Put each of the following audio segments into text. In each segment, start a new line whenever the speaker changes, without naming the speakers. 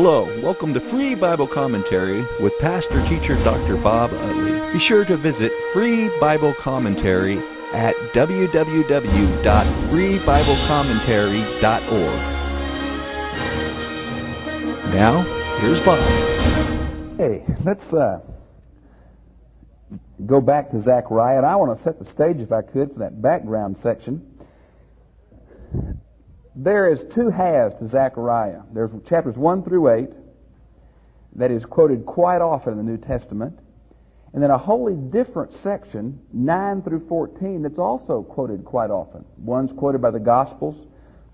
Hello, welcome to Free Bible Commentary with Pastor Teacher Dr. Bob Utley. Be sure to visit Free Bible Commentary at www.freebiblecommentary.org. Now, here's Bob.
Hey, let's go back to Zechariah, and I want to set the stage, if I could, for that background section. There is two halves to Zechariah. There's chapters 1 through 8 that is quoted quite often in the New Testament, and then a wholly different section, 9 through 14, that's also quoted quite often. One's quoted by the Gospels,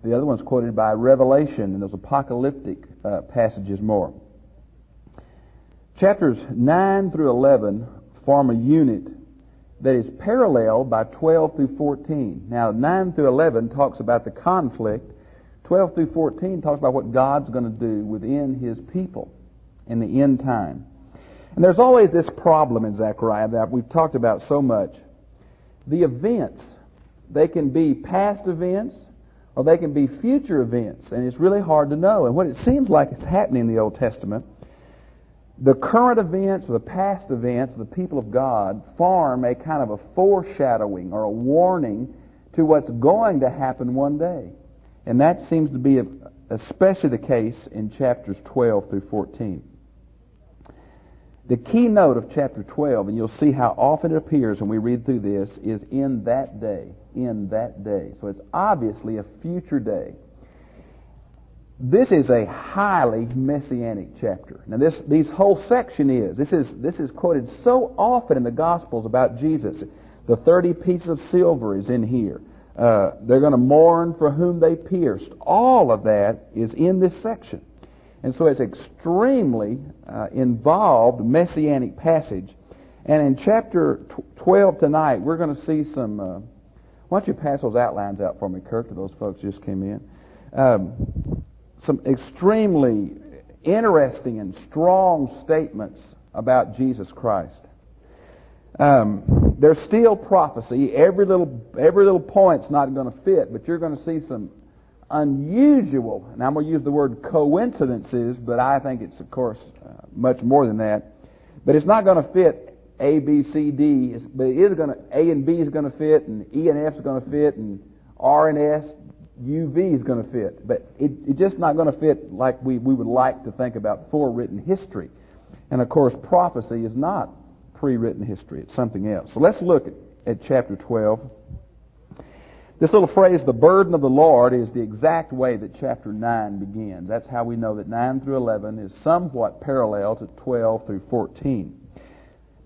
the other one's quoted by Revelation and those apocalyptic passages more. Chapters 9 through 11 form a unit that is paralleled by 12 through 14. Now, 9 through 11 talks about the conflict. 12 through 14 talks about what God's going to do within His people in the end time. And there's always this problem in Zechariah that we've talked about so much. The events, they can be past events or they can be future events, and it's really hard to know. And what it seems like is happening in the Old Testament, the current events or the past events of the people of God form a kind of a foreshadowing or a warning to what's going to happen one day. And that seems to be especially the case in chapters 12 through 14. The keynote of chapter 12, and you'll see how often it appears when we read through this, is in that day. In that day. So it's obviously a future day. This is a highly messianic chapter. Now this whole section is. This is quoted so often in the Gospels about Jesus. The 30 pieces of silver is in here. They're going to mourn for whom they pierced. All of that is in this section. And so it's extremely involved messianic passage. And in chapter 12 tonight, we're going to see some... why don't you pass those outlines out for me, Kirk, to those folks who just came in. Some extremely interesting and strong statements about Jesus Christ. There's still prophecy. Every little point's not going to fit, but you're going to see some unusual, and I'm going to use the word coincidences, but I think it's, of course, much more than that. But it's not going to fit A, B, C, D, but it is going to, A and B is going to fit, and E and F is going to fit, and R and S, U, V is going to fit. But it's just not going to fit like we would like to think about forewritten history. And, of course, prophecy is not pre-written history. It's something else. So let's look at chapter 12. This little phrase, the burden of the Lord, is the exact way that chapter 9 begins. That's how we know that 9 through 11 is somewhat parallel to 12 through 14.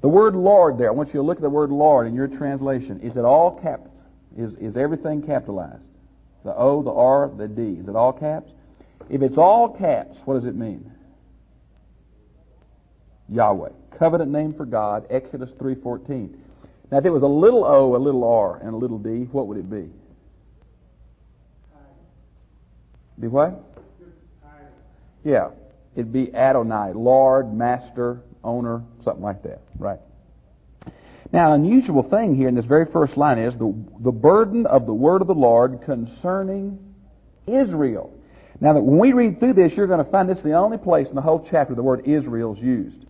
The word Lord there, I want you to look at the word Lord in your translation. Is it all caps? Is everything capitalized? The O, the R, the D. Is it all caps? If it's all caps, what does it mean? Yahweh. Covenant name for God, Exodus 3:14. Now, if it was a little O, a little R, and a little D, what would it be? Be what? Yeah. It'd be Adonai, Lord, Master, Owner, something like that. Right. Now, an unusual thing here in this very first line is the burden of the word of the Lord concerning Israel. Now, that when we read through this, you're going to find this is the only place in the whole chapter the word Israel is used.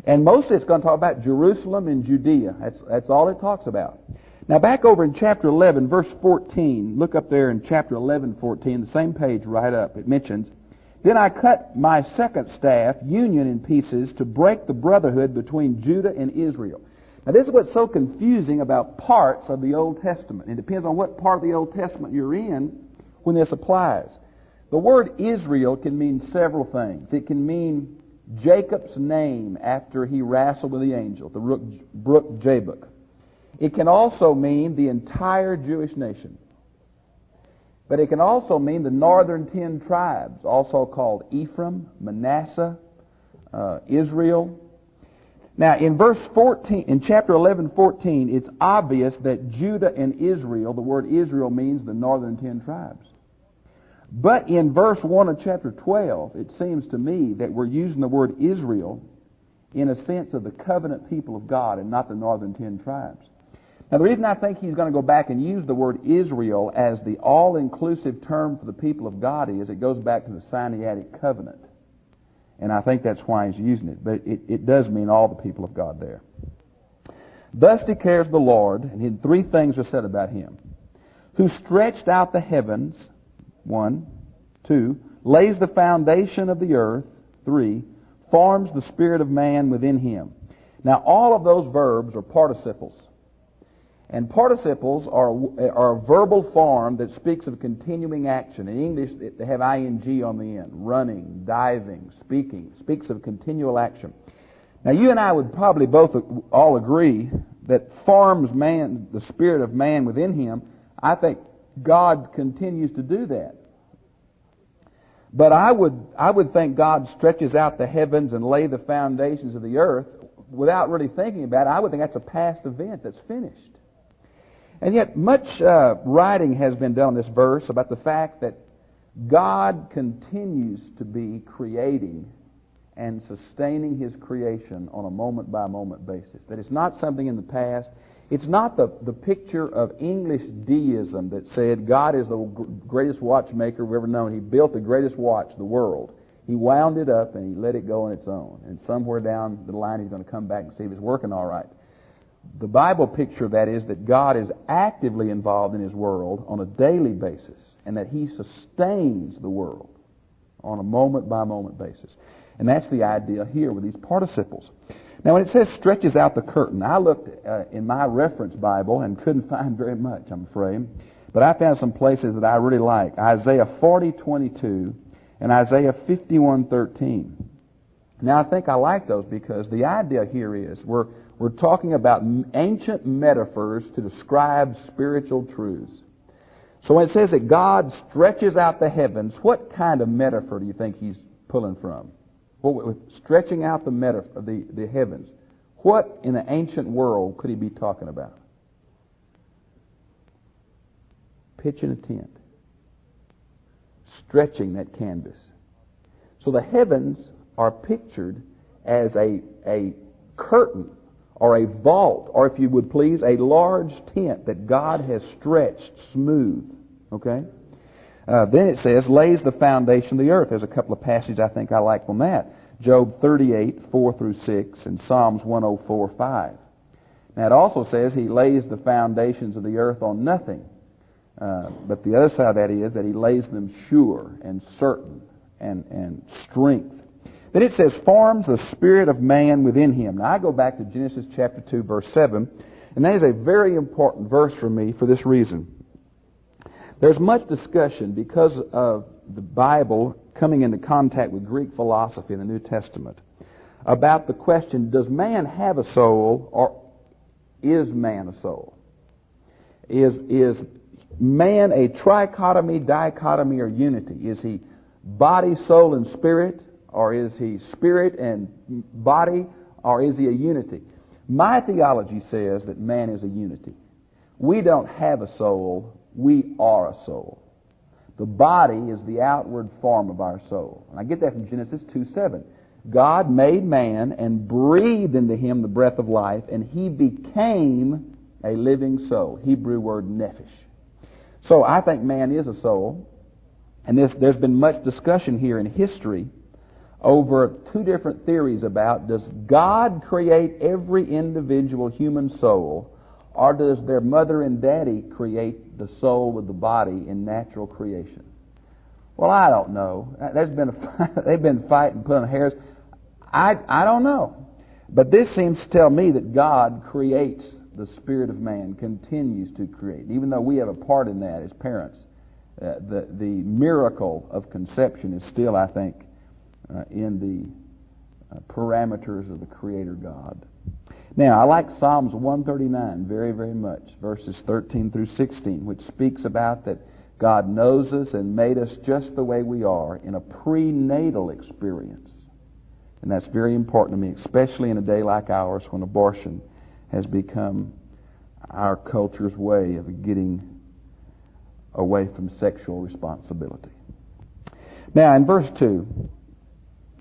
And mostly it's going to talk about Jerusalem and Judea. That's all it talks about. Now, back over in chapter 11, verse 14, look up there in chapter 11:14, the same page right up. It mentions, "Then I cut my second staff, union, in pieces to break the brotherhood between Judah and Israel." Now, this is what's so confusing about parts of the Old Testament. It depends on what part of the Old Testament you're in when this applies. The word Israel can mean several things. It can mean Jacob's name after he wrestled with the angel, the brook Jabbok. It can also mean the entire Jewish nation. But it can also mean the northern 10 tribes, also called Ephraim, Manasseh, Israel. Now, in verse 14, in chapter 11:14, it's obvious that Judah and Israel, the word Israel means the northern 10 tribes. But in verse 1 of chapter 12, it seems to me that we're using the word Israel in a sense of the covenant people of God and not the northern 10 tribes. Now, the reason I think he's going to go back and use the word Israel as the all-inclusive term for the people of God is it goes back to the Sinaitic covenant. And I think that's why he's using it. But it does mean all the people of God there. Thus declares the Lord, and three things are said about him, who stretched out the heavens, 1, 2, lays the foundation of the earth, 3, forms the spirit of man within him. Now all of those verbs are participles. And participles are a verbal form that speaks of continuing action. In English, they have ing on the end. Running, diving, speaking. Speaks of continual action. Now, you and I would probably both all agree that forms man, the spirit of man within him. I think God continues to do that. But I would think God stretches out the heavens and lay the foundations of the earth without really thinking about it. I would think that's a past event that's finished. And yet much writing has been done on this verse about the fact that God continues to be creating and sustaining his creation on a moment-by-moment basis. That it's not something in the past. It's not the picture of English deism that said God is the greatest watchmaker we've ever known. He built the greatest watch, the world. He wound it up and he let it go on its own. And somewhere down the line he's going to come back and see if it's working all right. The Bible picture of that is that God is actively involved in his world on a daily basis and that he sustains the world on a moment-by-moment basis. And that's the idea here with these participles. Now, when it says stretches out the curtain, I looked in my reference Bible and couldn't find very much, I'm afraid. But I found some places that I really like. Isaiah 40:22 and Isaiah 51:13. Now, I think I like those because the idea here is we're talking about ancient metaphors to describe spiritual truths. So when it says that God stretches out the heavens, what kind of metaphor do you think he's pulling from? Well, stretching out the heavens, what in the ancient world could he be talking about? Pitching a tent. Stretching that canvas. So the heavens are pictured as a curtain or a vault, or if you would please, a large tent that God has stretched smooth. Okay? Then it says, lays the foundation of the earth. There's a couple of passages I think I like on that. Job 38:4-6, and Psalms 104:5. Now it also says he lays the foundations of the earth on nothing. But the other side of that is that he lays them sure and certain and strength. Then it says, forms the spirit of man within him. Now I go back to Genesis chapter 2, verse 7, and that is a very important verse for me for this reason. There's much discussion because of the Bible coming into contact with Greek philosophy in the New Testament about the question, does man have a soul or is man a soul? Is man a trichotomy, dichotomy, or unity? Is he body, soul, and spirit? Or is he spirit and body? Or is he a unity? My theology says that man is a unity. We don't have a soul. We are a soul. The body is the outward form of our soul. And I get that from Genesis 2:7. God made man and breathed into him the breath of life, and he became a living soul. Hebrew word nephesh. So I think man is a soul. And there's been much discussion here in history over two different theories about, does God create every individual human soul, or does their mother and daddy create the soul with the body in natural creation? Well, I don't know. They've been fighting, pulling hairs. I don't know. But this seems to tell me that God creates the spirit of man, continues to create. Even though we have a part in that as parents, the miracle of conception is still, I think, in the parameters of the Creator God. Now, I like Psalms 139 very, very much, verses 13-16, which speaks about that God knows us and made us just the way we are in a prenatal experience. And that's very important to me, especially in a day like ours when abortion has become our culture's way of getting away from sexual responsibility. Now, in verse 2,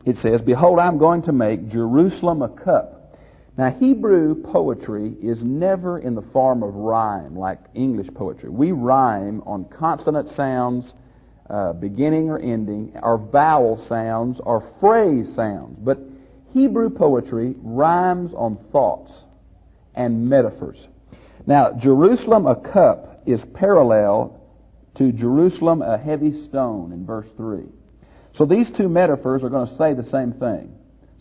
it says, behold, I'm going to make Jerusalem a cup. Now, Hebrew poetry is never in the form of rhyme like English poetry. We rhyme on consonant sounds beginning or ending, are vowel sounds, or phrase sounds. But Hebrew poetry rhymes on thoughts and metaphors. Now, Jerusalem a cup is parallel to Jerusalem a heavy stone in verse 3. So these two metaphors are going to say the same thing.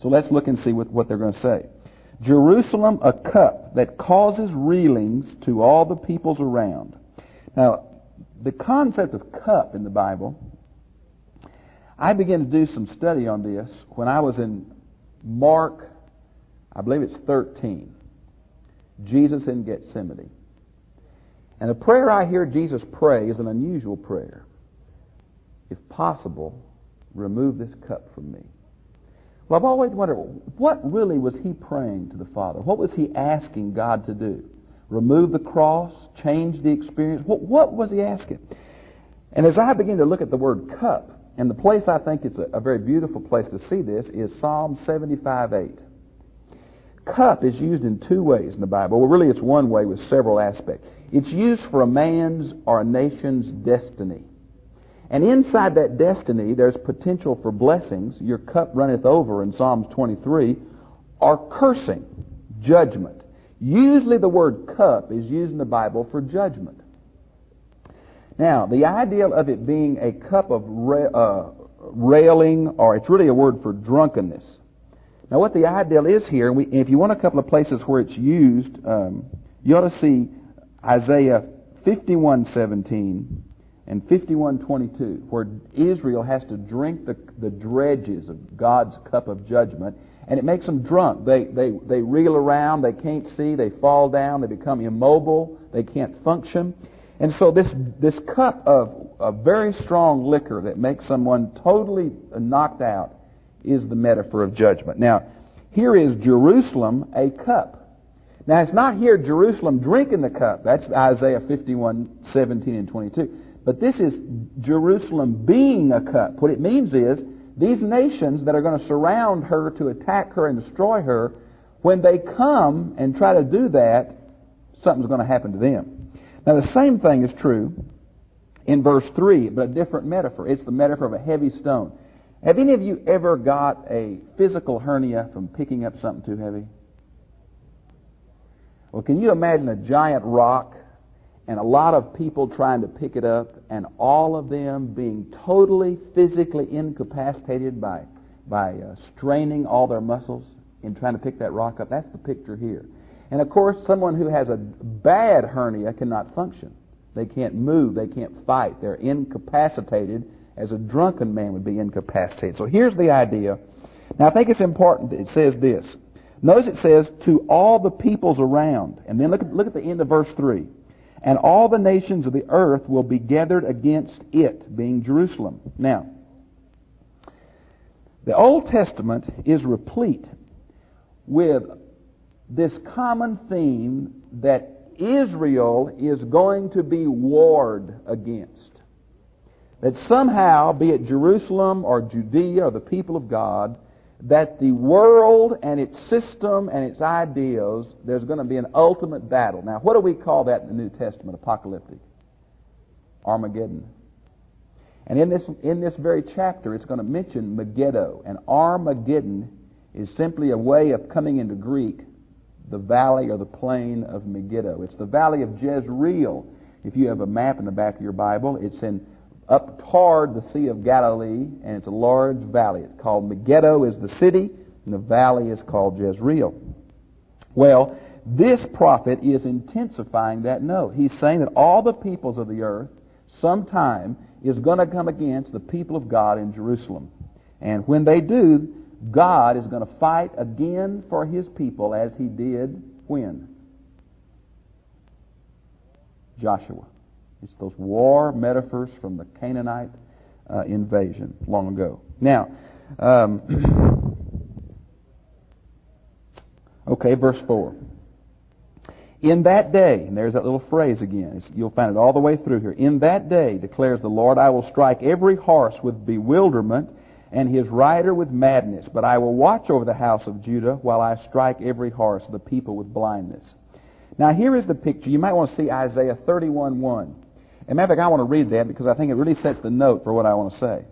So let's look and see what they're going to say. Jerusalem a cup that causes reelings to all the peoples around. Now, the concept of cup in the Bible, I began to do some study on this when I was in Mark, I believe it's 13, Jesus in Gethsemane. And the prayer I hear Jesus pray is an unusual prayer. If possible, remove this cup from me. Well, I've always wondered, what really was he praying to the Father? What was he asking God to do? Remove the cross? Change the experience? What was he asking? And as I begin to look at the word cup, and the place I think it's a very beautiful place to see this is Psalm 75:8. Cup is used in two ways in the Bible. Well, really it's one way with several aspects. It's used for a man's or a nation's destiny. And inside that destiny, there's potential for blessings. Your cup runneth over in Psalms 23, or cursing, judgment. Usually the word cup is used in the Bible for judgment. Now, the idea of it being a cup of railing, or it's really a word for drunkenness. Now, what the ideal is here, and if you want a couple of places where it's used, you ought to see Isaiah 51:17 and 51:22, where Israel has to drink the dredges of God's cup of judgment, and it makes them drunk. They reel around, they can't see, they fall down, they become immobile, they can't function. And so this cup of a very strong liquor that makes someone totally knocked out is the metaphor of judgment. Now, here is Jerusalem a cup. Now, it's not here Jerusalem drinking the cup. That's Isaiah 51:17 and 22. But this is Jerusalem being a cup. What it means is these nations that are going to surround her to attack her and destroy her, when they come and try to do that, something's going to happen to them. Now, the same thing is true in verse 3, but a different metaphor. It's the metaphor of a heavy stone. Have any of you ever got a physical hernia from picking up something too heavy? Well, can you imagine a giant rock and a lot of people trying to pick it up, and all of them being totally physically incapacitated by straining all their muscles in trying to pick that rock up? That's the picture here. And of course, someone who has a bad hernia cannot function. They can't move. They can't fight. They're incapacitated as a drunken man would be incapacitated. So here's the idea. Now, I think it's important that it says this. Notice it says, to all the peoples around. And then look at the end of verse 3. And all the nations of the earth will be gathered against it, being Jerusalem. Now, the Old Testament is replete with this common theme that Israel is going to be warred against. That somehow, be it Jerusalem or Judea or the people of God, that the world and its system and its ideals, there's going to be an ultimate battle. Now, what do we call that in the New Testament? Apocalyptic. Armageddon. And in this very chapter, it's going to mention Megiddo. And Armageddon is simply a way of coming into Greek, the valley or the plain of Megiddo. It's the valley of Jezreel. If you have a map in the back of your Bible, it's up toward the Sea of Galilee, and it's a large valley. It's called Megiddo is the city, and the valley is called Jezreel. Well, this prophet is intensifying that note. He's saying that all the peoples of the earth sometime is going to come against the people of God in Jerusalem. And when they do, God is going to fight again for His people as He did when? Joshua. It's those war metaphors from the Canaanite invasion long ago. Now, okay, verse 4. In that day, and there's that little phrase again. You'll find it all the way through here. In that day, declares the Lord, I will strike every horse with bewilderment and his rider with madness. But I will watch over the house of Judah while I strike every horse, the people with blindness. Now, here is the picture. You might want to see Isaiah 31:1. As a matter of fact, I want to read that because I think it really sets the note for what I want to say.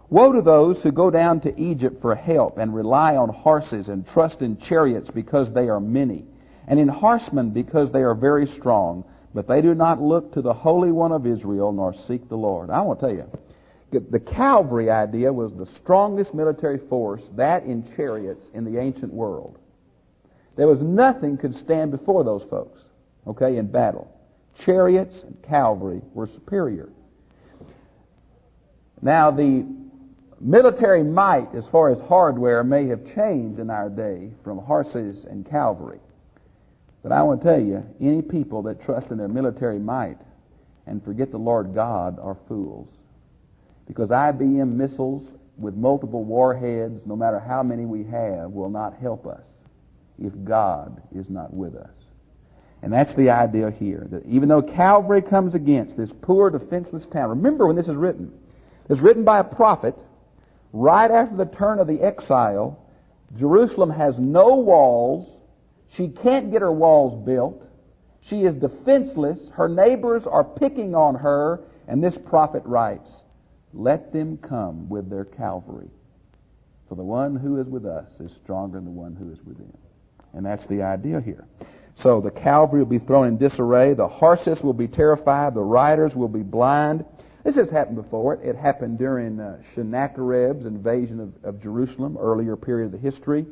Woe to those who go down to Egypt for help and rely on horses and trust in chariots because they are many, and in horsemen because they are very strong, but they do not look to the Holy One of Israel nor seek the Lord. I want to tell you, the cavalry idea was the strongest military force, that in chariots, in the ancient world. There was nothing could stand before those folks, okay, in battle. Chariots and cavalry were superior. Now, the military might, as far as hardware, may have changed in our day from horses and cavalry. But I want to tell you, any people that trust in their military might and forget the Lord God are fools. Because IBM missiles with multiple warheads, no matter how many we have, will not help us if God is not with us. And that's the idea here, that even though cavalry comes against this poor, defenseless town, remember when this is written. It's written by a prophet right after the turn of the exile. Jerusalem has no walls. She can't get her walls built. She is defenseless. Her neighbors are picking on her. And this prophet writes, let them come with their cavalry. For the one who is with us is stronger than the one who is with them. And that's the idea here. So the cavalry will be thrown in disarray. The horses will be terrified. The riders will be blind. This has happened before. It happened during Sennacherib's invasion of Jerusalem, earlier period of the history.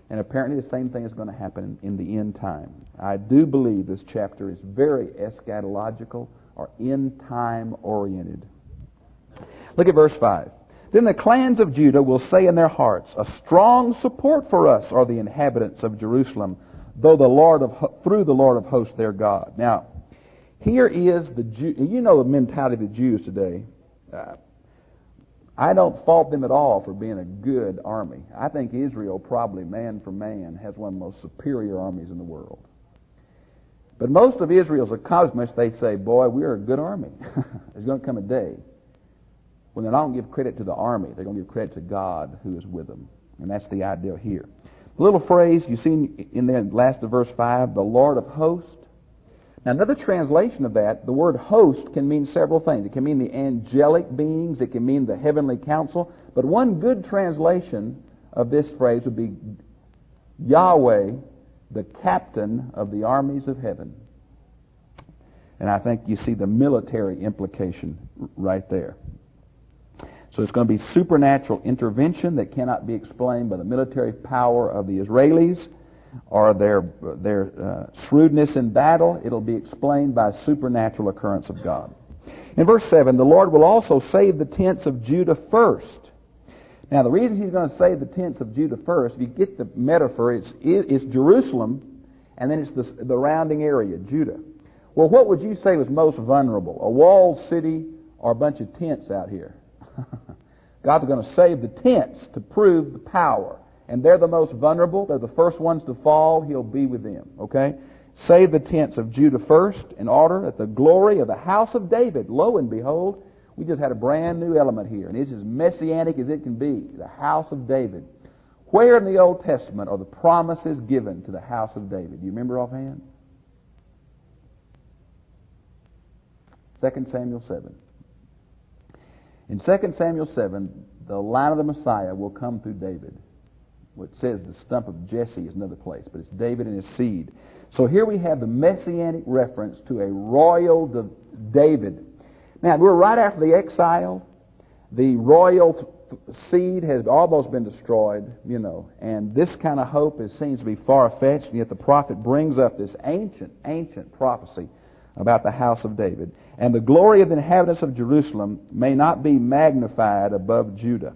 And apparently the same thing is going to happen in the end time. I do believe this chapter is very eschatological or end-time oriented. Look at verse 5. Then the clans of Judah will say in their hearts, a strong support for us are the inhabitants of Jerusalem, through the Lord of hosts their God. Now, here is the Jew. You know the mentality of the Jews today. I don't fault them at all for being a good army. I think Israel probably, man for man, has one of the most superior armies in the world. But most of Israel's accomplishments, they say, boy, we're a good army. There's going to come a day when they're not going to give credit to the army. They're going to give credit to God who is with them. And that's the idea here. The little phrase you see in the last of verse 5, the Lord of hosts. Now, another translation of that, the word host can mean several things. It can mean the angelic beings. It can mean the heavenly council. But one good translation of this phrase would be Yahweh, the captain of the armies of heaven. And I think you see the military implication right there. So it's going to be supernatural intervention that cannot be explained by the military power of the Israelis or their shrewdness in battle. It'll be explained by a supernatural occurrence of God. In verse 7, the Lord will also save the tents of Judah first. Now, the reason He's going to save the tents of Judah first, if you get the metaphor, it's Jerusalem, and then it's the rounding area, Judah. Well, what would you say was most vulnerable? A walled city or a bunch of tents out here? God's going to save the tents to prove the power. And they're the most vulnerable. They're the first ones to fall. He'll be with them. Okay? Save the tents of Judah first in order that the glory of the house of David, lo and behold, we just had a brand new element here. And it's as messianic as it can be. The house of David. Where in the Old Testament are the promises given to the house of David? Do you remember offhand? 2 Samuel 7. In 2 Samuel 7, the line of the Messiah will come through David. Well, it says the stump of Jesse is another place, but it's David and his seed. So here we have the messianic reference to a royal David. Now, we're right after the exile. The royal seed has almost been destroyed, and this kind of hope seems to be far-fetched, and yet the prophet brings up this ancient prophecy about the house of David. And the glory of the inhabitants of Jerusalem may not be magnified above Judah.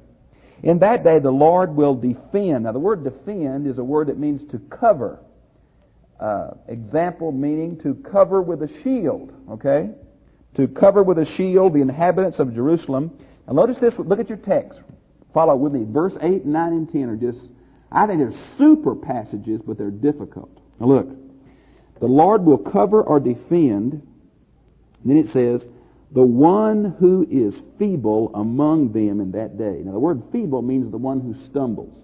In that day the Lord will defend. Now the word defend is a word that means to cover. Example meaning to cover with a shield. Okay? To cover with a shield the inhabitants of Jerusalem. Now notice this, look at your text. Follow with me. Verse 8, 9, and 10 are just, I think they're super passages, but they're difficult. Now look. The Lord will cover or defend. Then it says, the one who is feeble among them in that day. Now the word feeble means the one who stumbles.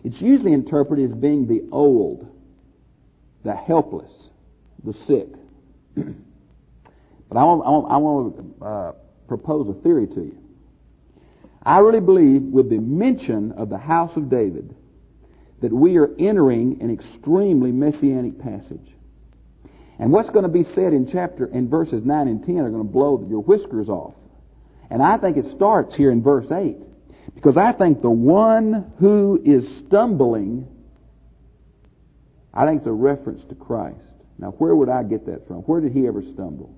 It's usually interpreted as being the old, the helpless, the sick. But I want to propose a theory to you. I really believe with the mention of the house of David that we are entering an extremely messianic passage. And what's going to be said in verses 9 and 10 are going to blow your whiskers off. And I think it starts here in verse 8. Because I think the one who is stumbling, I think it's a reference to Christ. Now, where would I get that from? Where did he ever stumble?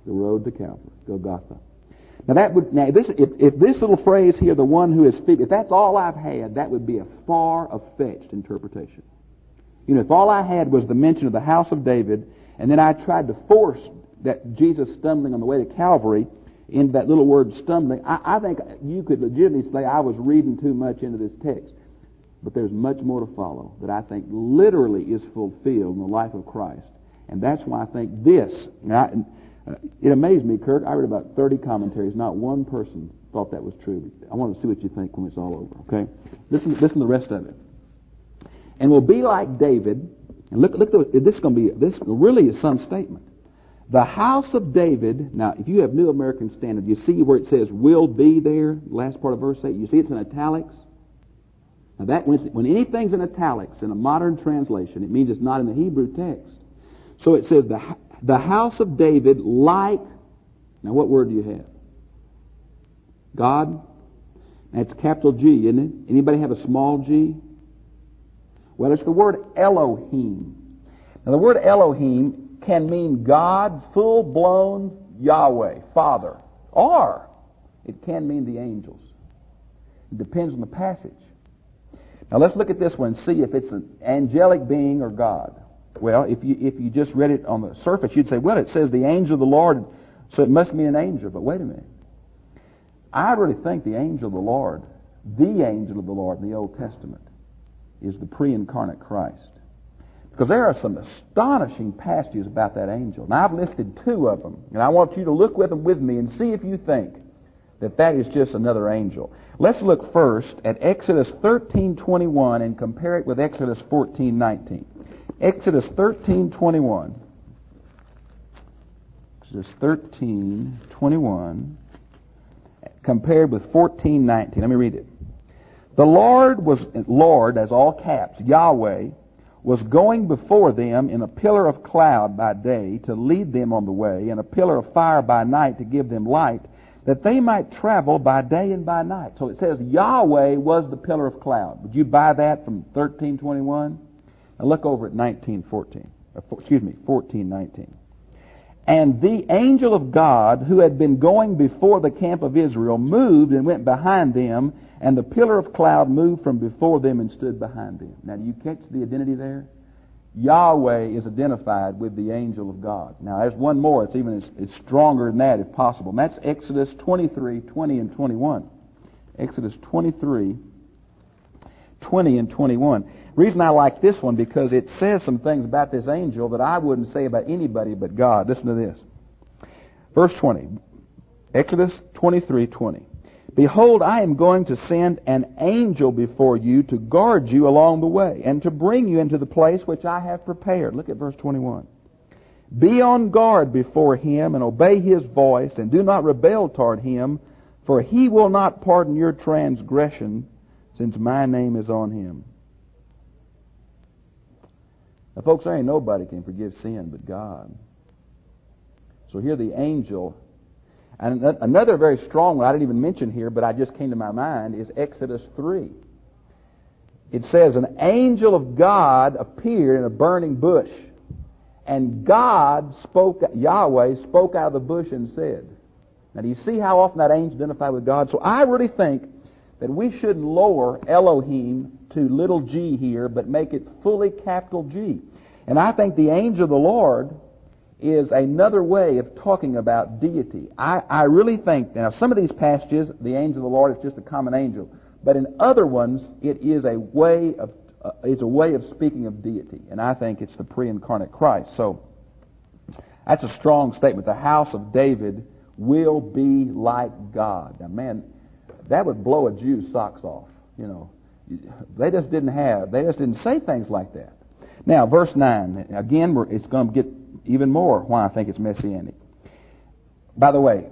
The road to Calvary, Golgotha. If this little phrase here, the one who is speaking, if that's all I've had, that would be a far-fetched interpretation. You know, if all I had was the mention of the house of David, and then I tried to force that Jesus stumbling on the way to Calvary in that little word stumbling, I think you could legitimately say I was reading too much into this text. But there's much more to follow that I think literally is fulfilled in the life of Christ. And that's why I think this, it amazed me, Kirk. I read about 30 commentaries. Not one person thought that was true. I want to see what you think when it's all over, okay? Listen to the rest of it. And we'll be like David. And look, this really is some statement. The house of David, now if you have New American Standard, you see where it says will be there, last part of verse 8. You see it's in italics? Now that when anything's in italics in a modern translation, it means it's not in the Hebrew text. So it says the house of David like, now what word do you have? God? That's capital G, isn't it? Anybody have a small g? Well, it's the word Elohim. Now the word Elohim can mean God, full-blown Yahweh, Father. Or it can mean the angels. It depends on the passage. Now let's look at this one and see if it's an angelic being or God. Well, if you just read it on the surface, you'd say, well, it says the angel of the Lord, so it must mean an angel. But wait a minute. I really think the angel of the Lord in the Old Testament, is the pre-incarnate Christ. Because there are some astonishing passages about that angel. Now, I've listed 2 of them, and I want you to look with them with me and see if you think that is just another angel. Let's look first at Exodus 13:21 and compare it with Exodus 14:19. Exodus 13:21. Exodus 13:21 compared with 14:19. Let me read it. The Lord, as all caps, Yahweh, was going before them in a pillar of cloud by day to lead them on the way, and a pillar of fire by night to give them light, that they might travel by day and by night. So it says Yahweh was the pillar of cloud. Would you buy that from 13:21? Now look over at 14:19. And the angel of God, who had been going before the camp of Israel, moved and went behind them, and the pillar of cloud moved from before them and stood behind them. Now, do you catch the identity there? Yahweh is identified with the angel of God. Now, there's one more. It's even it's stronger than that, if possible. And that's Exodus 23:20 and 21. Exodus 23:20 and 21. The reason I like this one, because it says some things about this angel that I wouldn't say about anybody but God. Listen to this. Verse 20. Exodus 23:20. Behold, I am going to send an angel before you to guard you along the way, and to bring you into the place which I have prepared. Look at verse 21. Be on guard before him, and obey his voice, and do not rebel toward him, for he will not pardon your transgression, since my name is on him. Now, folks, there ain't nobody can forgive sin but God. So here the angel. And another very strong one I didn't even mention here, but I just came to my mind, is Exodus 3. It says, an angel of God appeared in a burning bush, and Yahweh spoke out of the bush and said. Now, do you see how often that angel identified with God? So I really think that we shouldn't lower Elohim to little g here, but make it fully capital G. And I think the angel of the Lord is another way of talking about deity. I really think, now some of these passages, the angel of the Lord is just a common angel, but in other ones, it is a way of speaking of deity, and I think it's the pre-incarnate Christ. So that's a strong statement. The house of David will be like God. Now, man, that would blow a Jew's socks off. You know, they just didn't say things like that. Now, verse 9. Again, it's going to get even more why I think it's messianic. By the way,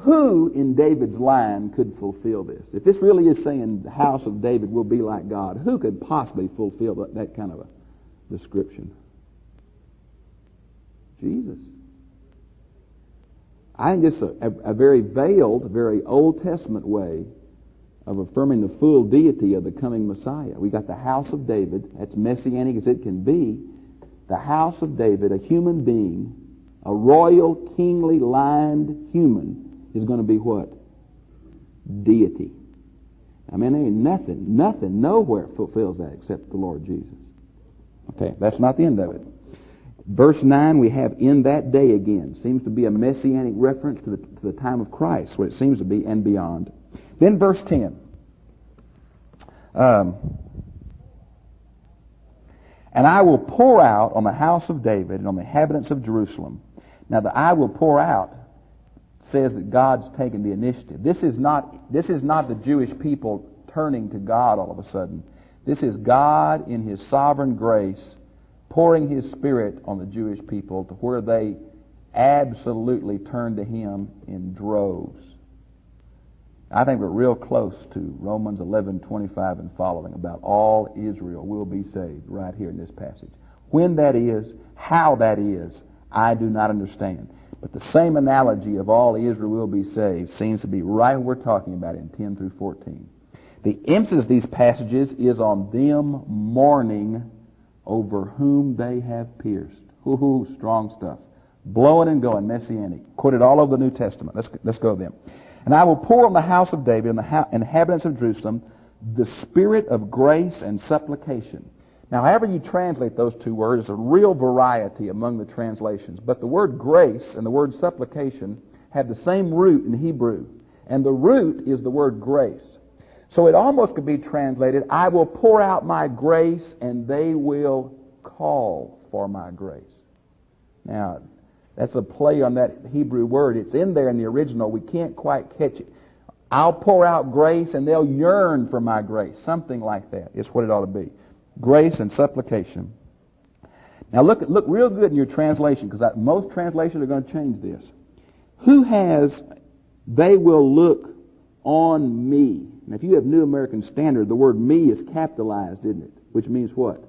who in David's line could fulfill this? If this really is saying the house of David will be like God, who could possibly fulfill that kind of a description? Jesus. I think it's a very veiled, very Old Testament way of affirming the full deity of the coming Messiah. We got the house of David, that's messianic as it can be. The house of David, a human being, a royal, kingly, lined human, is going to be what? Deity. I mean, there ain't nothing, nowhere fulfills that except the Lord Jesus. Okay, that's not the end of it. Verse 9, we have in that day again. Seems to be a messianic reference to the time of Christ, what it seems to be, and beyond. Then verse 10. And I will pour out on the house of David and on the inhabitants of Jerusalem. Now, the I will pour out says that God's taken the initiative. This is not the Jewish people turning to God all of a sudden. This is God in His sovereign grace pouring His Spirit on the Jewish people to where they absolutely turn to Him in droves. I think we're real close to Romans 11:25 and following about all Israel will be saved right here in this passage. When that is, how that is, I do not understand. But the same analogy of all Israel will be saved seems to be right what we're talking about in 10 through 14. The emphasis of these passages is on them mourning over whom they have pierced. Hoo-hoo, strong stuff. Blowing and going, messianic. Quoted all over the New Testament. Let's go to them. And I will pour on the house of David and the inhabitants of Jerusalem the spirit of grace and supplication. Now, however you translate those two words, there's a real variety among the translations. But the word grace and the word supplication have the same root in Hebrew. And the root is the word grace. So it almost could be translated, I will pour out my grace and they will call for my grace. Now, that's a play on that Hebrew word. It's in there in the original. We can't quite catch it. I'll pour out grace and they'll yearn for my grace. Something like that is what it ought to be. Grace and supplication. Now look real good in your translation, because most translations are going to change this. Who has, they will look on me. Now if you have New American Standard, the word me is capitalized, isn't it? Which means what?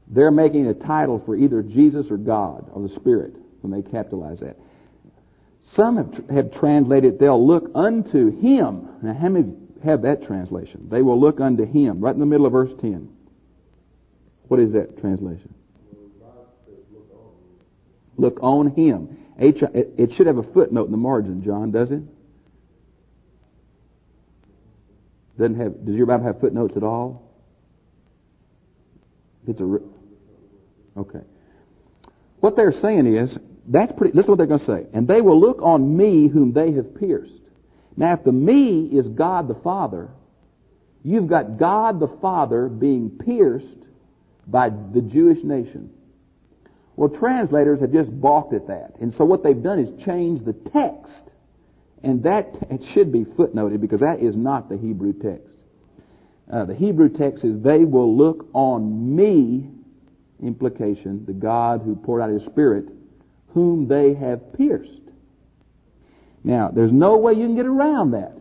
They're making a title for either Jesus or God or the Spirit when they capitalize that. Some have translated, they'll look unto Him. Now how many have that translation? They will look unto Him. Right in the middle of verse 10. What is that translation? Look on Him. It should have a footnote in the margin, John, does it? Does your Bible have footnotes at all? Okay. What they're saying is, this is what they're going to say. And they will look on me whom they have pierced. Now, if the me is God the Father, you've got God the Father being pierced by the Jewish nation. Well, translators have just balked at that. And so what they've done is change the text. And it should be footnoted because that is not the Hebrew text. The Hebrew text is, they will look on me, implication, the God who poured out His Spirit, whom they have pierced. Now, there's no way you can get around that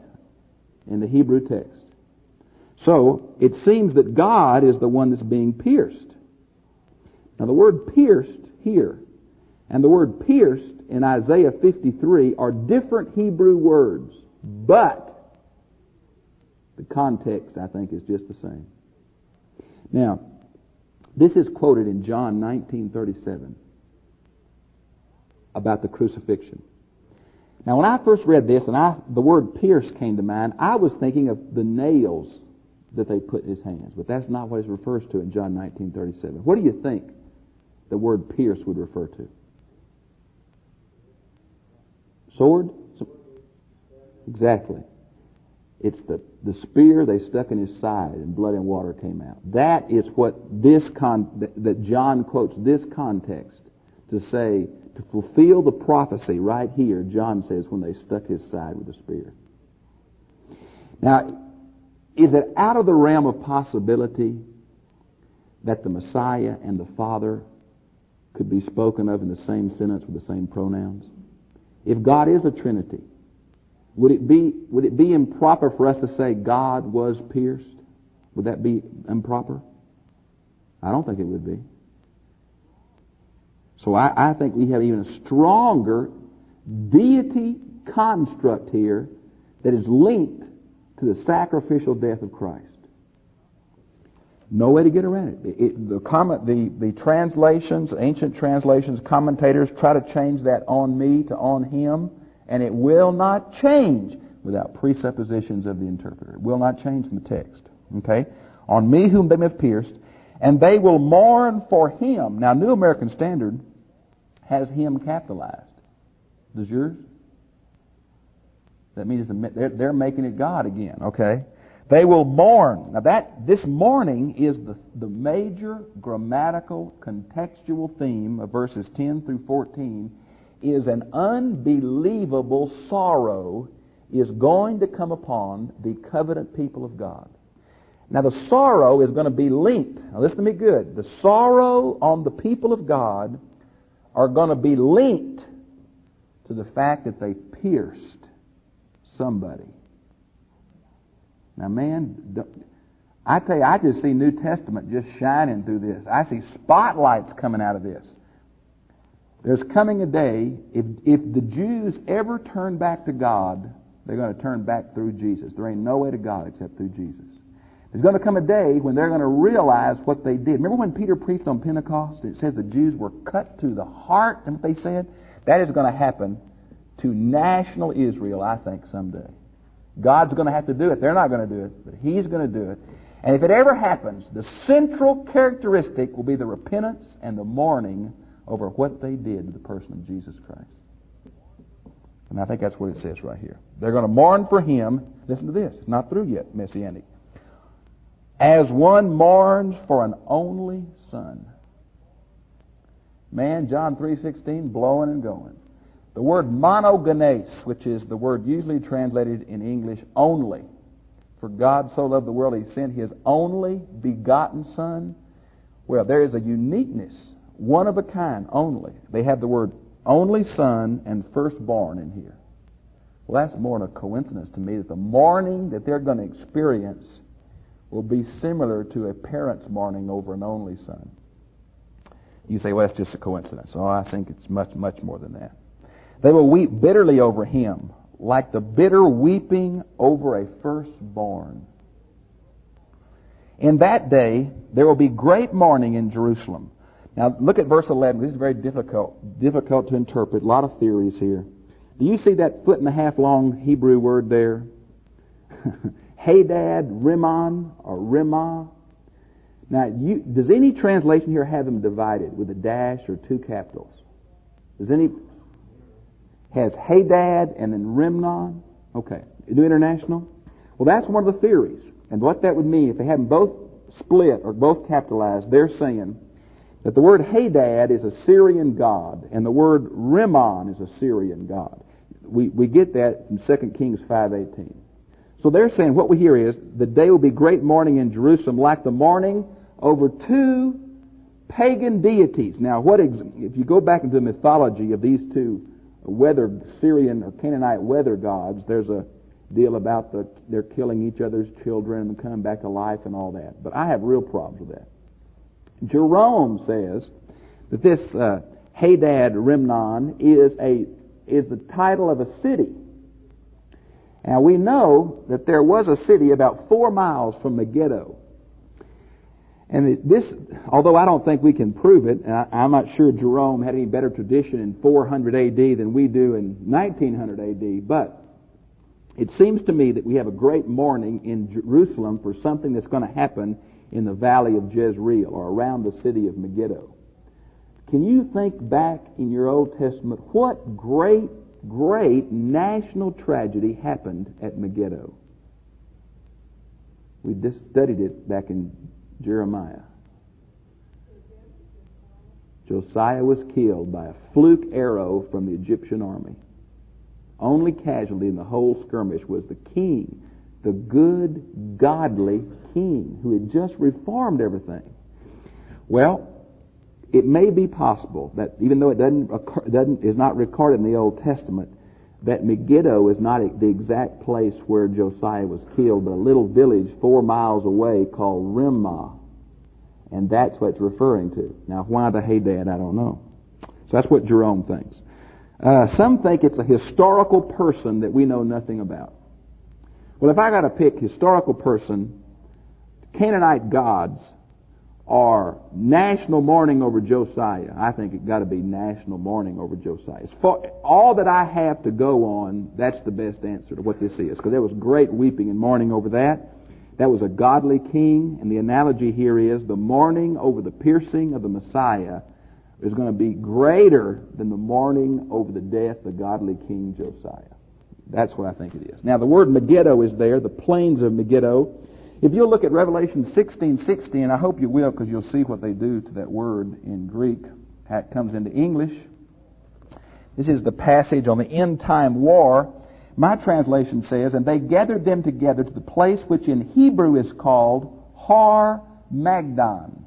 in the Hebrew text. So, it seems that God is the one that's being pierced. Now, the word pierced here and the word pierced in Isaiah 53 are different Hebrew words, but the context, I think, is just the same. Now, this is quoted in John 19:37 about the crucifixion. Now, when I first read this and the word pierce came to mind, I was thinking of the nails that they put in His hands. But that's not what it refers to in John 19:37. What do you think the word pierce would refer to? Sword? Exactly. It's the spear they stuck in His side and blood and water came out. That is what that John quotes this context to say, to fulfill the prophecy right here, John says, when they stuck His side with a spear. Now, is it out of the realm of possibility that the Messiah and the Father could be spoken of in the same sentence with the same pronouns? If God is a Trinity, would it be improper for us to say God was pierced? Would that be improper? I don't think it would be. So I think we have even a stronger deity construct here that is linked to the sacrificial death of Christ. No way to get around it. The translations, ancient translations, commentators try to change that on me to on him, and it will not change without presuppositions of the interpreter. It will not change in the text. Okay? On me whom they have pierced, and they will mourn for him. Now, New American Standard has him capitalized. Does yours? That means they're making it God again. Okay? They will mourn. Now this mourning is the major grammatical contextual theme of verses 10 through 14 is an unbelievable sorrow is going to come upon the covenant people of God. Now the sorrow is going to be linked. Now listen to me good. The sorrow on the people of God are going to be linked to the fact that they pierced somebody. Now, man, I tell you, I just see New Testament just shining through this. I see spotlights coming out of this. There's coming a day, if the Jews ever turn back to God, they're going to turn back through Jesus. There ain't no way to God except through Jesus. There's going to come a day when they're going to realize what they did. Remember when Peter preached on Pentecost? It says the Jews were cut to the heart, and what they said? That is going to happen to national Israel, I think, someday. God's going to have to do it. They're not going to do it, but He's going to do it. And if it ever happens, the central characteristic will be the repentance and the mourning over what they did to the person of Jesus Christ. And I think that's what it says right here. They're going to mourn for Him. Listen to this. It's not through yet, Messianic. As one mourns for an only son. Man, John 3:16, blowing and going. The word monogenes, which is the word usually translated in English only. For God so loved the world, He sent His only begotten Son. Well, there is a uniqueness, one of a kind, only. They have the word only son and firstborn in here. Well, that's more than a coincidence to me that the mourning that they're going to experience will be similar to a parent's mourning over an only son. You say, well, that's just a coincidence. Oh, I think it's much, much more than that. They will weep bitterly over him, like the bitter weeping over a firstborn. In that day, there will be great mourning in Jerusalem. Now, look at verse 11. This is very difficult to interpret. A lot of theories here. Do you see that 1.5 foot long Hebrew word there? Hadad, Rimmon, or Rimmah. Now, does any translation here have them divided with a dash or 2 capitals? Does any... Has Hadad and then Rimnon? Okay. New International? Well, that's one of the theories. And what that would mean, if they have them both split or both capitalized, they're saying that the word Hadad is a Syrian god, and the word Rimmon is a Syrian god. We get that from 2 Kings 5:18. So they're saying what we hear is, the day will be great mourning in Jerusalem, like the mourning over 2 pagan deities. Now, if you go back into the mythology of these 2 Syrian or Canaanite weather gods, there's a deal about they're killing each other's children and coming back to life and all that. But I have real problems with that. Jerome says that this Hadad Rimnon is the title of a city. Now we know that there was a city about 4 miles from Megiddo. And this, although I don't think we can prove it, and I'm not sure Jerome had any better tradition in 400 A.D. than we do in 1900 A.D., but it seems to me that we have a great mourning in Jerusalem for something that's going to happen in the valley of Jezreel or around the city of Megiddo. Can you think back in your Old Testament what great national tragedy happened at Megiddo? We just studied it back in Jeremiah. Josiah was killed by a fluke arrow from the Egyptian army. Only casualty in the whole skirmish was the king, the good, godly king who had just reformed everything. Well, it may be possible that even though it is not recorded in the Old Testament, that Megiddo is not the exact place where Josiah was killed, but a little village 4 miles away called Rimmah. And that's what it's referring to. Now, why the Hadad, I don't know. So that's what Jerome thinks. Some think it's a historical person that we know nothing about. Well, if I got to pick historical person, Canaanite gods or national mourning over Josiah, I think it got to be national mourning over Josiah. All that I have to go on, that's the best answer to what this is, because there was great weeping and mourning over that. That was a godly king, and the analogy here is the mourning over the piercing of the Messiah is going to be greater than the mourning over the death of the godly king Josiah. That's what I think it is. Now, the word Megiddo is there, the plains of Megiddo. If you'll look at Revelation 16:16, and I hope you will, because you'll see what they do to that word in Greek, how it comes into English. This is the passage on the end-time war. My translation says, and they gathered them together to the place which in Hebrew is called Har Magdon.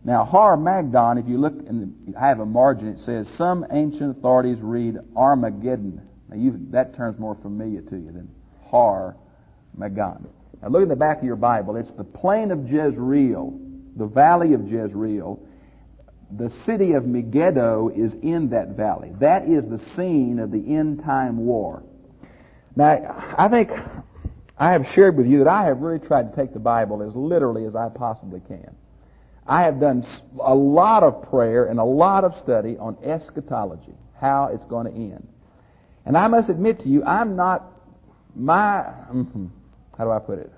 Now, Har Magdon, if you look, I have a margin, it says, some ancient authorities read Armageddon. Now, that term's more familiar to you than Har Magdon. Now, look at the back of your Bible. It's the plain of Jezreel, the valley of Jezreel. The city of Megiddo is in that valley. That is the scene of the end-time war. Now, I think I have shared with you that I have really tried to take the Bible as literally as I possibly can. I have done a lot of prayer and a lot of study on eschatology, how it's going to end. And I must admit to you, I'm not how do I put it?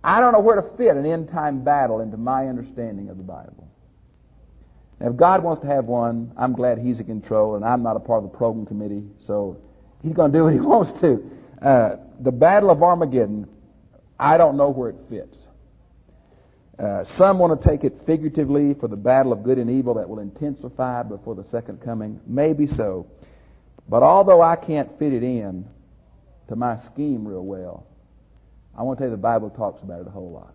I don't know where to fit an end-time battle into my understanding of the Bible. Now, if God wants to have one, I'm glad He's in control, and I'm not a part of the program committee, so He's going to do what He wants to. The Battle of Armageddon, I don't know where it fits. Some want to take it figuratively for the battle of good and evil that will intensify before the second coming. Maybe so. But although I can't fit it in to my scheme real well, I want to tell you the Bible talks about it a whole lot.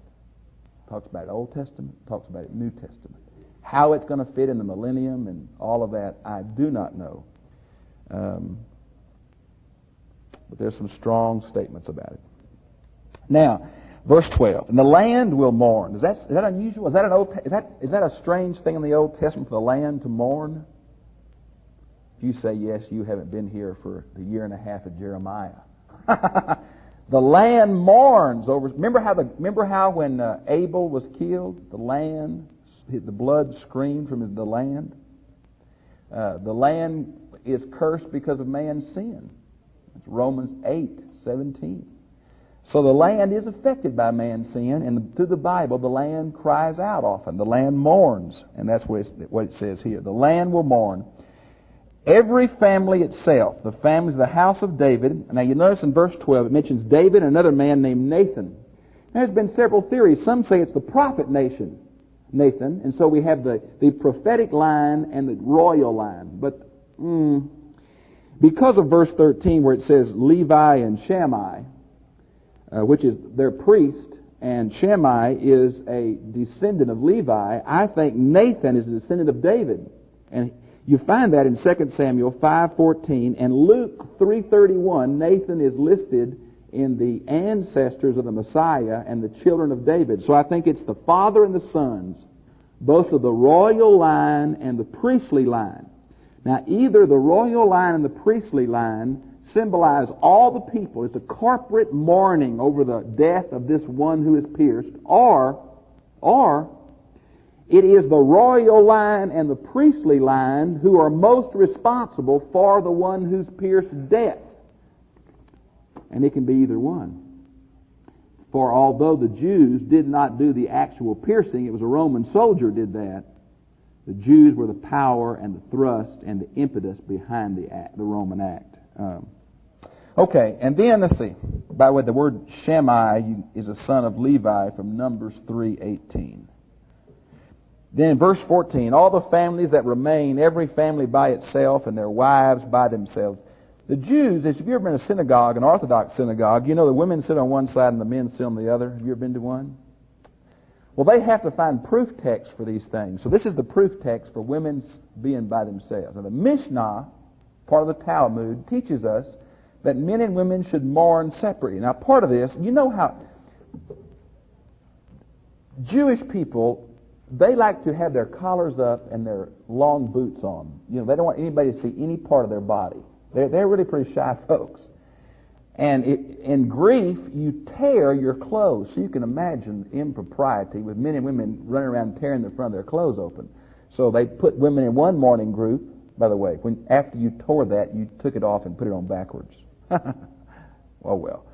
It talks about it Old Testament, it talks about it New Testament. How it's going to fit in the millennium and all of that, I do not know. But there's some strong statements about it. Now, verse 12, and the land will mourn. Is that unusual? Is that a strange thing in the Old Testament for the land to mourn? If you say yes, you haven't been here for the year and a half of Jeremiah. The land mourns over. Remember how when Abel was killed, the blood screamed from the land. The land is cursed because of man's sin. It's Romans 8:17. So the land is affected by man's sin, and through the Bible, the land cries out often. The land mourns, and that's what it says here. The land will mourn. Every family itself, the families of the house of David. Now you notice in verse 12, it mentions David and another man named Nathan. There's been several theories. Some say it's the prophet Nathan, and so we have the prophetic line and the royal line. But because of verse 13 where it says Levi and Shammai, which is their priest, and Shammai is a descendant of Levi, I think Nathan is a descendant of David. And you find that in 2 Samuel 5:14 and Luke 3:31. Nathan is listed in the ancestors of the Messiah and the children of David. So I think it's the father and the sons, both of the royal line and the priestly line. Now, either the royal line and the priestly line symbolize all the people. It's a corporate mourning over the death of this one who is pierced, or it is the royal line and the priestly line who are most responsible for the one who's pierced death. And it can be either one. For although the Jews did not do the actual piercing, it was a Roman soldier did that, the Jews were the power and the thrust and the impetus behind the Roman act. Okay, and then let's see. By the way, the word Shammai is a son of Levi from Numbers 3:18. Then in verse 14, all the families that remain, every family by itself and their wives by themselves. The Jews, if you've ever been to a synagogue, an Orthodox synagogue, you know the women sit on one side and the men sit on the other. Have you ever been to one? Well, they have to find proof text for these things. So this is the proof text for women's being by themselves. Now, the Mishnah, part of the Talmud, teaches us that men and women should mourn separately. Now, part of this, you know how Jewish people, they like to have their collars up and their long boots on. You know, they don't want anybody to see any part of their body. They're really pretty shy folks. And in grief, you tear your clothes. So you can imagine impropriety with men and women running around tearing the front of their clothes open. So they put women in one mourning group. By the way, after you tore that, you took it off and put it on backwards. Oh, well.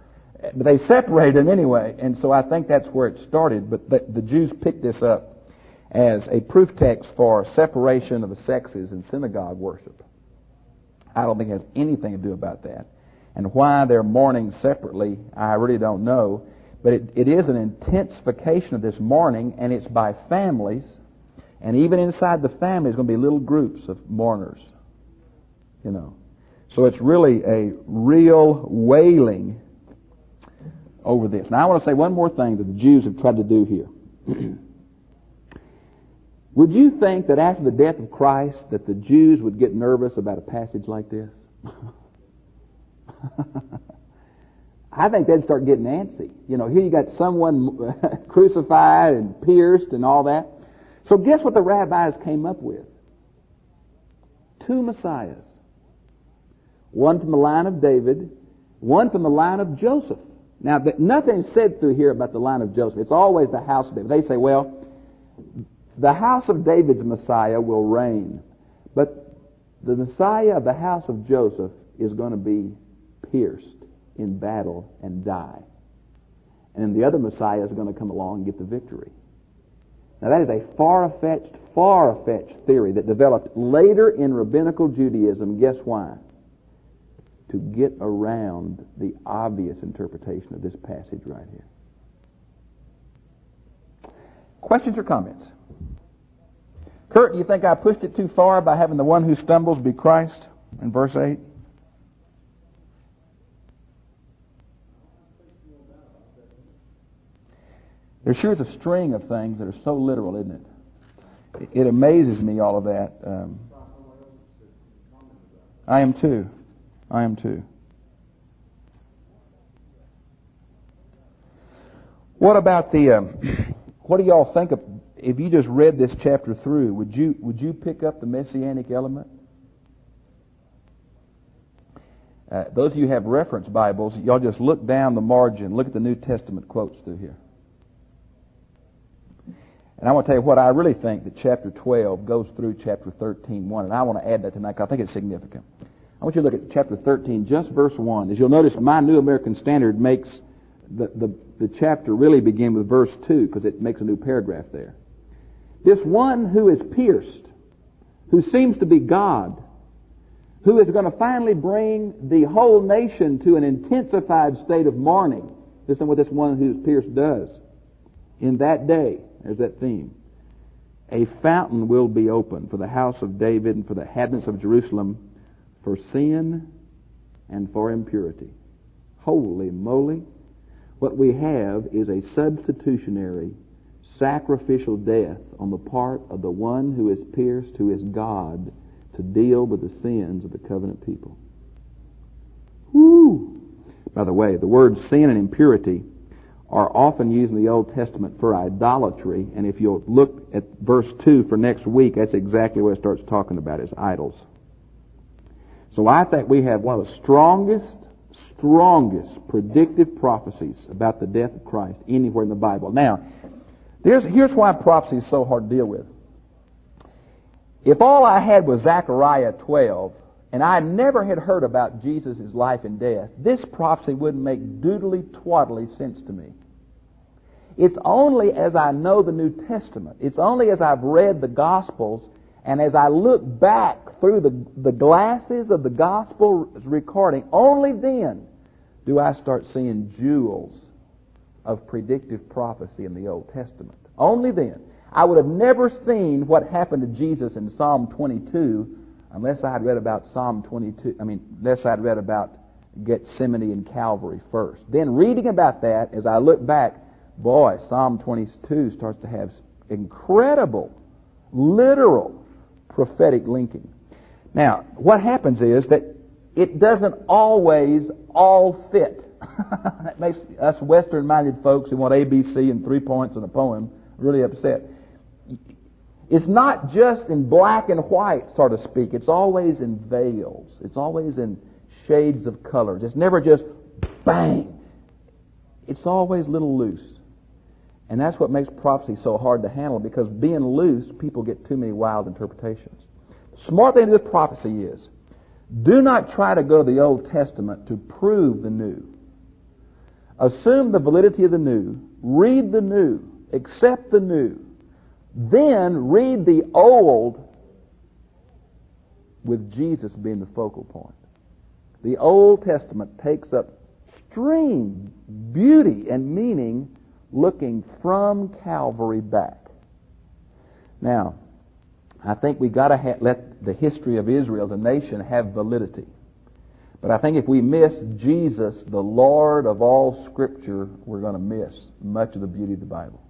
But they separated them anyway, and so I think that's where it started. But the Jews picked this up as a proof text for separation of the sexes in synagogue worship. I don't think it has anything to do about that. And why they're mourning separately, I really don't know. But it is an intensification of this mourning, and it's by families. And even inside the family, there's going to be little groups of mourners. You know. So it's really a real wailing over this. Now I want to say one more thing that the Jews have tried to do here. Would you think that after the death of Christ that the Jews would get nervous about a passage like this? I think they'd start getting antsy. You know, here you got someone crucified and pierced and all that. So guess what the rabbis came up with? 2 messiahs. One from the line of David, one from the line of Joseph. Now, nothing's said through here about the line of Joseph. It's always the house of David. They say, well, the house of David's Messiah will reign, but the Messiah of the house of Joseph is going to be pierced in battle and die. And the other Messiah is going to come along and get the victory. Now, that is a far-fetched theory that developed later in rabbinical Judaism. Guess why? To get around the obvious interpretation of this passage right here. Questions or comments? Kurt, do you think I pushed it too far by having the one who stumbles be Christ in verse 8? There sure is a string of things that are so literal, isn't it? It amazes me, all of that. I am too. What about what do y'all think of, if you just read this chapter through, would you pick up the messianic element? Those of you who have reference Bibles, y'all just look down the margin, look at the New Testament quotes through here. And I want to tell you what I really think that chapter 12 goes through chapter 13:1, and I want to add that tonight because I think it's significant. I want you to look at chapter 13, just verse 1. As you'll notice, my New American Standard makes the chapter really begin with verse 2 because it makes a new paragraph there. This one who is pierced, who seems to be God, who is going to finally bring the whole nation to an intensified state of mourning. Listen to what this one who is pierced does. In that day, there's that theme, a fountain will be opened for the house of David and for the inhabitants of Jerusalem for sin and for impurity. Holy moly. What we have is a substitutionary, sacrificial death on the part of the one who is pierced, who is God, to deal with the sins of the covenant people. Woo! By the way, the words sin and impurity are often used in the Old Testament for idolatry, and if you'll look at verse 2 for next week, that's exactly what it starts talking about, is idols. So I think we have one of the strongest predictive prophecies about the death of Christ anywhere in the Bible. Now, here's why prophecy is so hard to deal with. If all I had was Zechariah 12, and I never had heard about Jesus' life and death, this prophecy wouldn't make doodly twaddly sense to me. It's only as I know the New Testament, it's only as I've read the Gospels, and as I look back through the glasses of the Gospel recording, only then do I start seeing jewels of predictive prophecy in the Old Testament. Only then. I would have never seen what happened to Jesus in Psalm 22 unless I had read about unless I'd read about Gethsemane and Calvary first. Then reading about that, as I look back, boy, Psalm 22 starts to have incredible, literal, prophetic linking. Now, what happens is that it doesn't always all fit. That makes us Western-minded folks who want ABC and 3 points in a poem really upset. It's not just in black and white, so to speak. It's always in veils. It's always in shades of colors. It's never just bang. It's always a little loose. And that's what makes prophecy so hard to handle, because being loose, people get too many wild interpretations. The smart thing with prophecy is, do not try to go to the Old Testament to prove the new. Assume the validity of the new, read the new, accept the new, then read the old with Jesus being the focal point. The Old Testament takes up extreme beauty and meaning looking from Calvary back. Now, I think we've got to let the history of Israel as a nation have validity. But I think if we miss Jesus, the Lord of all Scripture, we're going to miss much of the beauty of the Bible.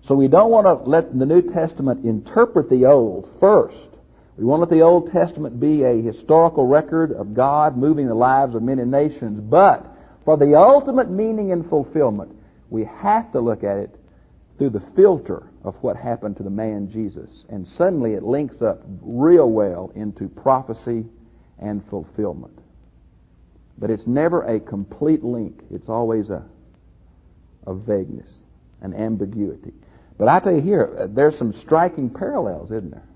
So we don't want to let the New Testament interpret the Old first. We want to let the Old Testament be a historical record of God moving the lives of men and nations. But for the ultimate meaning and fulfillment, we have to look at it through the filter of what happened to the man Jesus. And suddenly it links up real well into prophecy and fulfillment. But it's never a complete link. It's always a vagueness, an ambiguity. But I tell you here, there's some striking parallels, isn't there?